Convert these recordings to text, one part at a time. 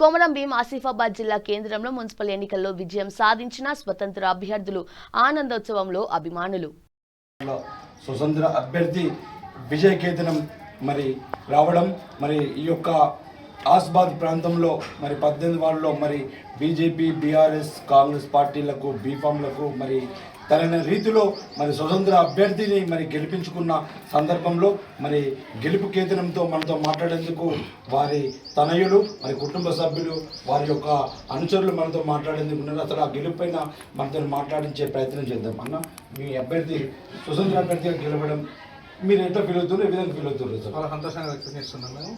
కొమరం భీం ఆసిఫాబాద్ జిల్లా కేంద్రంలో మున్సిపల్ ఎన్నికల్లో విజయం సాధించిన స్వతంత్ర అభ్యర్థులు ఆనందోత్సవంలో అభిమానులు. స్వతంత్ర అభ్యర్థి విజయ కేతనం మరి రావడం మరి ఈ యొక్క ఆసిఫాబాద్ ప్రాంతంలో మరి 18 వార్డులో మరి బీజేపీ బీఆర్ఎస్ కాంగ్రెస్ పార్టీలకు బీఫామ్లకు మరి తగిన రీతిలో మరి స్వతంత్ర అభ్యర్థిని మరి గెలిపించుకున్న సందర్భంలో మరి గెలుపు కేతనంతో మనతో మాట్లాడేందుకు వారి తనయులు మరి కుటుంబ సభ్యులు వారి యొక్క అనుచరులు మనతో మాట్లాడేందుకు ఉన్నారు. అసలు ఆ గెలుపు పైన మనతో మాట్లాడించే ప్రయత్నం చేద్దాం. అన్న, మీ అభ్యర్థి స్వతంత్ర అభ్యర్థిగా గెలవడం మీరు ఎట్లా ఫీల్ అవుతున్నారు? ఏ విధంగా ఫీల్ అవుతున్నారు? చాలా సంతోషంగా వ్యక్తం చేస్తున్నాం. మేము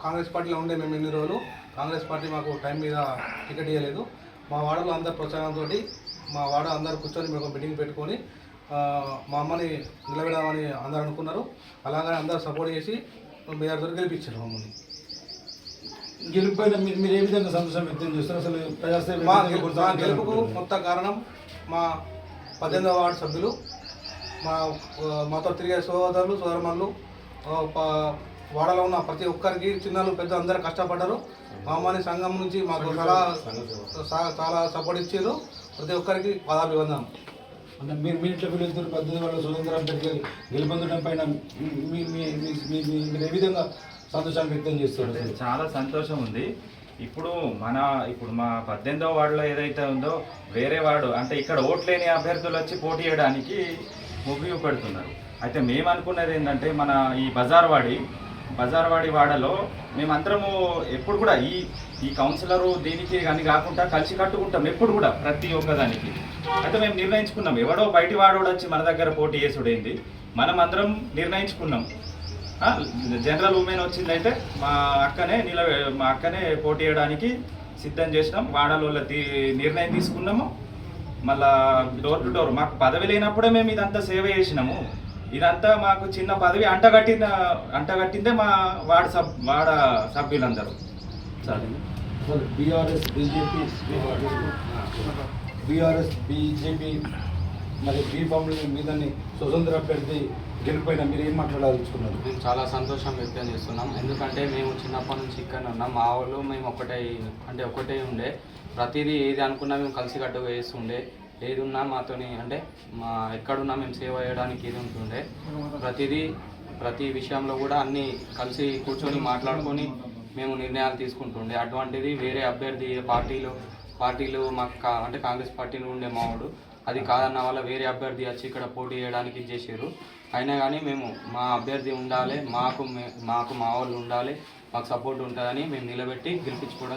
కాంగ్రెస్ పార్టీలో ఉండే మేము ఇన్ని రోజులు కాంగ్రెస్ పార్టీ మాకు టైం మీద టికెట్ ఇవ్వలేదు. మా వాడలో అందరు ప్రోత్సాహంతో మా వాడ అందరు కూర్చొని మేము మీటింగ్ పెట్టుకొని మా అమ్మని నిలబెడదామని అందరు అనుకున్నారు. అలాగే అందరు సపోర్ట్ చేసి మీ దగ్గర గెలిపించారు మమ్మల్ని. గెలుపైన మీరు ఏ విధంగా సంతోషం వ్యక్తం చేస్తారు? అసలు ప్రజాసేవ మా గెలుపుకు మొత్తం కారణం మా 18వ వార్డు సభ్యులు, మాతో తిరిగే సోదరులు సోదరమణులు, వాడలో ఉన్న ప్రతి ఒక్కరికి చిన్నలు పెద్ద అందరూ కష్టపడ్డారు. మా అమ్మని సంఘం నుంచి మాకు చాలా సపోర్ట్ ఇచ్చారు. ప్రతి ఒక్కరికి పాదాభివందనం. అంటే మీరు ఇట్లా ఫీల్ అవుతారు? 18 వాళ్ళ స్వతంత్ర అభ్యర్థి గెలుపొందడం పైన మీరు ఏ విధంగా సంతోషాన్ని వ్యక్తం చేస్తారు? చాలా సంతోషం ఉంది. ఇప్పుడు మా 18వ వార్డులో ఏదైతే ఉందో వేరే వార్డు అంటే ఇక్కడ ఓట్లేని అభ్యర్థులు వచ్చి పోటీ చేయడానికి మొగ్గు పెడుతున్నారు. అయితే మేము అనుకున్నది ఏంటంటే మన ఈ బజార్వాడి వాడలో మేమందరము ఎప్పుడు కూడా ఈ కౌన్సిలరు దీనికి కానీ కాకుండా కలిసి కట్టుకుంటాం ఎప్పుడు కూడా ప్రతి ఒక్కదానికి. అయితే మేము నిర్ణయించుకున్నాం, ఎవడో బయటి వాడు వచ్చి మన దగ్గర పోటీ చేసుడైంది, మనం అందరం నిర్ణయించుకున్నాం. జనరల్ ఉమెన్ వచ్చిందంటే మా అక్కనే పోటీ చేయడానికి సిద్ధం చేసినాం. వాడలో నిర్ణయం తీసుకున్నాము. మళ్ళా డోర్ టు డోర్ మాకు పదవి లేనప్పుడే మేము ఇదంతా సేవ చేసినాము. ఇదంతా మాకు చిన్న పదవి అంటగట్టిందే మా వాడ సభ్యులందరూ. బీఆర్ఎస్ బీజేపీ మరి బీఫామ్ మీదని స్వతంత్ర అభ్యర్థి గెలిపోయినా మీరు ఏం మాట్లాడాలనుకున్నారు? మేము చాలా సంతోషం వ్యక్తం చేస్తున్నాం. ఎందుకంటే మేము చిన్నప్పటి నుంచి ఇక్కడనే ఉన్నాం. మా వాళ్ళు మేము ఒకటే ఉండే, ప్రతిదీ ఏది అనుకున్నా మేము కలిసికట్టుగా వేస్తుండే. ఏది ఉన్నా మాతోని అంటే ఎక్కడున్నా మేము సేవ చేయడానికి ఇది ఉంటుండే. ప్రతి విషయంలో కూడా అన్నీ కలిసి కూర్చొని మాట్లాడుకొని మేము నిర్ణయాలు తీసుకుంటుండే. అటువంటిది వేరే అభ్యర్థి పార్టీలు మాకు అంటే కాంగ్రెస్ పార్టీలో ఉండే మావాడు అది కాదన్న వల్ల వేరే అభ్యర్థి వచ్చి ఇక్కడ పోటీ చేయడానికి చేసారు. అయినా కానీ మేము మా అభ్యర్థి ఉండాలి, మాకు మా వాళ్ళు ఉండాలి, మాకు సపోర్ట్ ఉంటుందని మేము నిలబెట్టి గెలిపించుకోవడం.